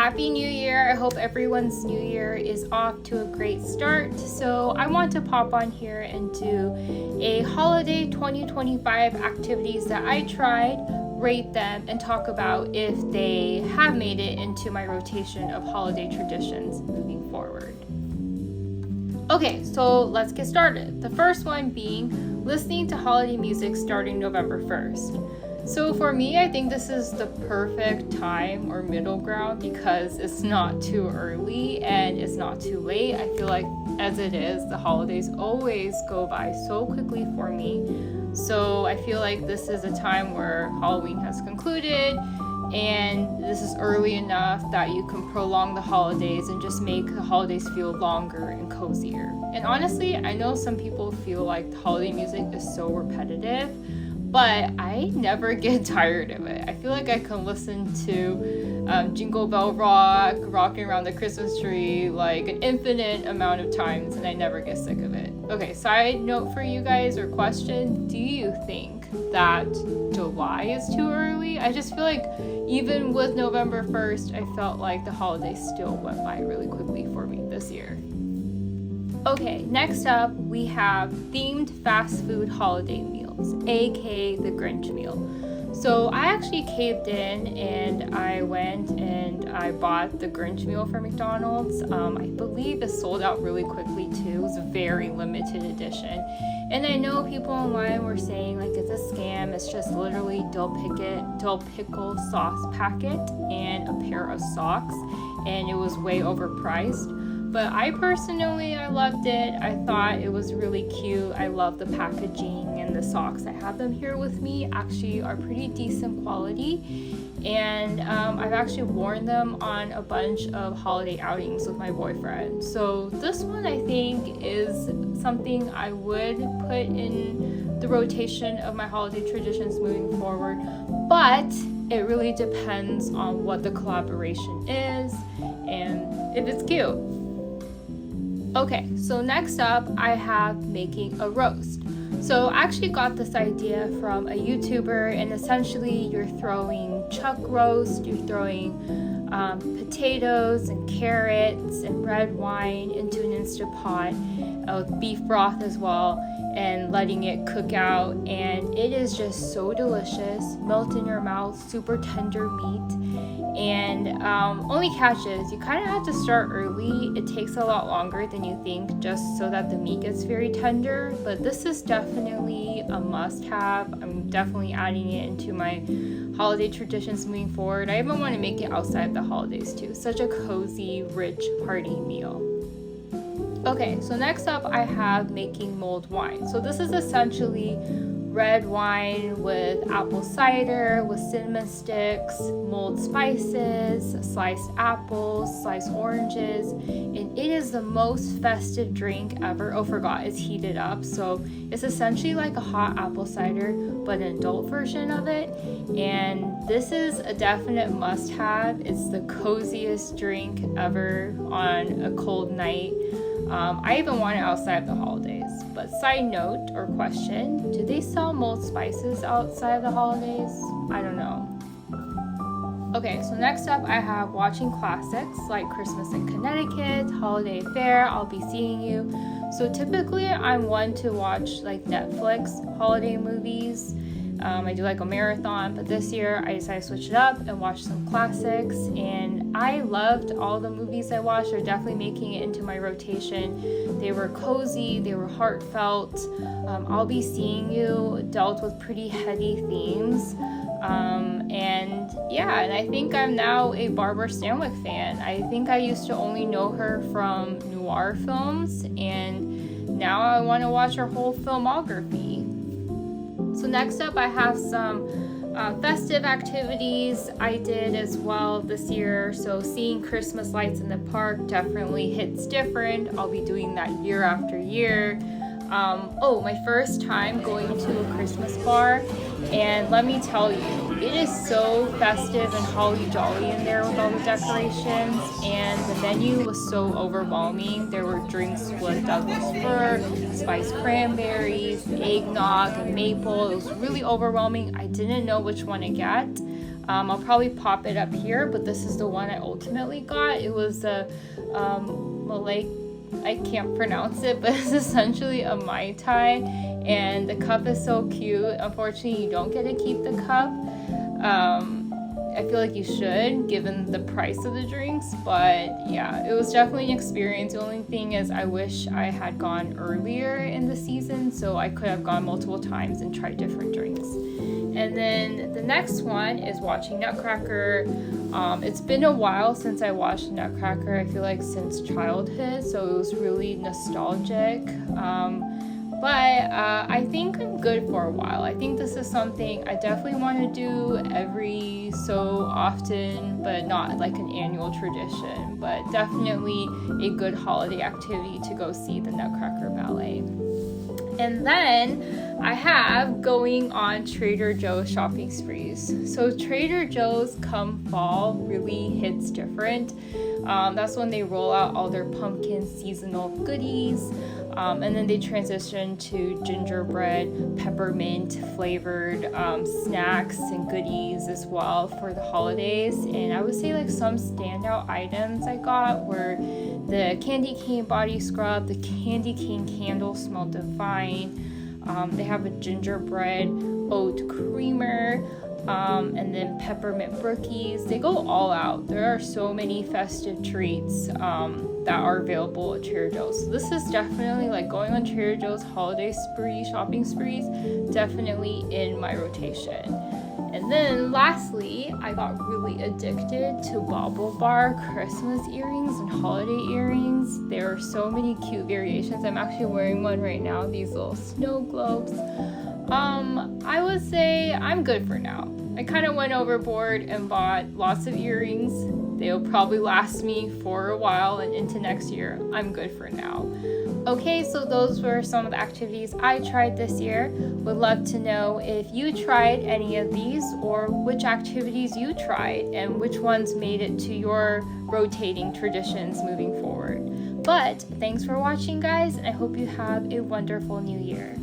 Happy New Year. I hope everyone's New Year is off to a great start. So I want to pop on here and do a holiday 2025 activities that I tried, rate them, and talk about if they have made it into my rotation of holiday traditions moving forward. Okay, so let's get started. The first one being listening to holiday music starting November 1st. So for me, I think this is the perfect time or middle ground because it's not too early and it's not too late. I feel like as it is, the holidays always go by so quickly for me. So I feel like this is a time where Halloween has concluded and this is early enough that you can prolong the holidays and just make the holidays feel longer and cozier. And honestly, I know some people feel like the holiday music is so repetitive, but I never get tired of it. I feel like I can listen to Jingle Bell Rock, Rocking Around the Christmas Tree, like an infinite amount of times, and I never get sick of it. Okay, side note for you guys or question, do you think that July is too early? I just feel like even with November 1st, I felt like the holidays still went by really quickly for me this year. Okay, next up we have themed fast food holiday meals, aka the Grinch meal. So I actually caved in and I went and I bought the Grinch meal from McDonald's. I believe it sold out really quickly too. It was a very limited edition. And I know people online were saying like it's a scam. It's just literally dill pickle sauce packet and a pair of socks, and it was way overpriced. But I loved it. I thought it was really cute. I love the packaging and the socks. I have them here with me. Actually are pretty decent quality. And I've actually worn them on a bunch of holiday outings with my boyfriend. So this one I think is something I would put in the rotation of my holiday traditions moving forward. But it really depends on what the collaboration is and if it's cute. Okay, so next up I have making a roast. So I actually got this idea from a YouTuber, and essentially you're throwing chuck roast, you're throwing potatoes and carrots and red wine into an Instant Pot with beef broth as well, and letting it cook out, and it is just so delicious, melt in your mouth, super tender meat. And only catch is you kind of have to start early. It takes a lot longer than you think just so that the meat gets very tender, but this is definitely a must-have. I'm definitely adding it into my holiday traditions moving forward. I even want to make it outside the holidays too. Such a cozy, rich, hearty meal. Okay, so next up I have making mulled wine. So this is essentially red wine with apple cider, with cinnamon sticks, mulled spices, sliced apples, sliced oranges, and it is the most festive drink ever. Oh, forgot, it's heated up. So it's essentially like a hot apple cider, but an adult version of it. And this is a definite must-have. It's the coziest drink ever on a cold night. I even want it outside the holidays. But side note or question, do they sell mulled spices outside the holidays? I don't know. Okay, so next up I have watching classics like Christmas in Connecticut, Holiday Fair, I'll Be Seeing You. So typically I'm one to watch like Netflix holiday movies. I do like a marathon, but this year I decided to switch it up and watch some classics, and I loved all the movies I watched. They're definitely making it into my rotation. They were cozy, they were heartfelt. I'll Be Seeing You dealt with pretty heady themes. And I think I'm now a Barbara Stanwyck fan. I think I used to only know her from noir films, and now I want to watch her whole filmography. So next up I have some festive activities I did as well this year. So seeing Christmas lights in the park definitely hits different. I'll be doing that year after year. My first time going to a Christmas bar, and let me tell you, it is so festive and holly jolly in there with all the decorations, and the menu was so overwhelming. There were drinks with Douglas fir, spiced cranberries, eggnog, and maple. It was really overwhelming. I didn't know which one to get. I'll probably pop it up here, but this is the one I ultimately got. It was the Malay, I can't pronounce it, but it's essentially a Mai Tai, and the cup is so cute. Unfortunately, you don't get to keep the cup. I feel like you should, given the price of the drinks, but yeah, it was definitely an experience. The only thing is I wish I had gone earlier in the season so I could have gone multiple times and tried different drinks. And then the next one is watching Nutcracker. It's been a while since I watched Nutcracker, I feel like since childhood, so it was really nostalgic. But I think I'm good for a while. I think this is something I definitely want to do every so often, but not like an annual tradition, but definitely a good holiday activity to go see the Nutcracker Ballet. And then I have going on Trader Joe's shopping sprees. So Trader Joe's come fall really hits different. That's when they roll out all their pumpkin seasonal goodies. And then they transition to gingerbread, peppermint flavored snacks and goodies as well for the holidays. And I would say like some standout items I got were the candy cane body scrub, the candy cane candle smelled divine. They have a gingerbread oat creamer, and then peppermint brookies. They go all out. There are so many festive treats that are available at Trader Joe's. So this is definitely like going on Trader Joe's holiday spree, shopping sprees, definitely in my rotation. And then lastly, I got really addicted to Baublebar Christmas earrings and holiday earrings. There are so many cute variations. I'm actually wearing one right now, these little snow globes. I would say I'm good for now. I kind of went overboard and bought lots of earrings. They'll probably last me for a while and into next year. I'm good for now. Okay, so those were some of the activities I tried this year. Would love to know if you tried any of these or which activities you tried and which ones made it to your rotating traditions moving forward. But thanks for watching, guys, and I hope you have a wonderful new year.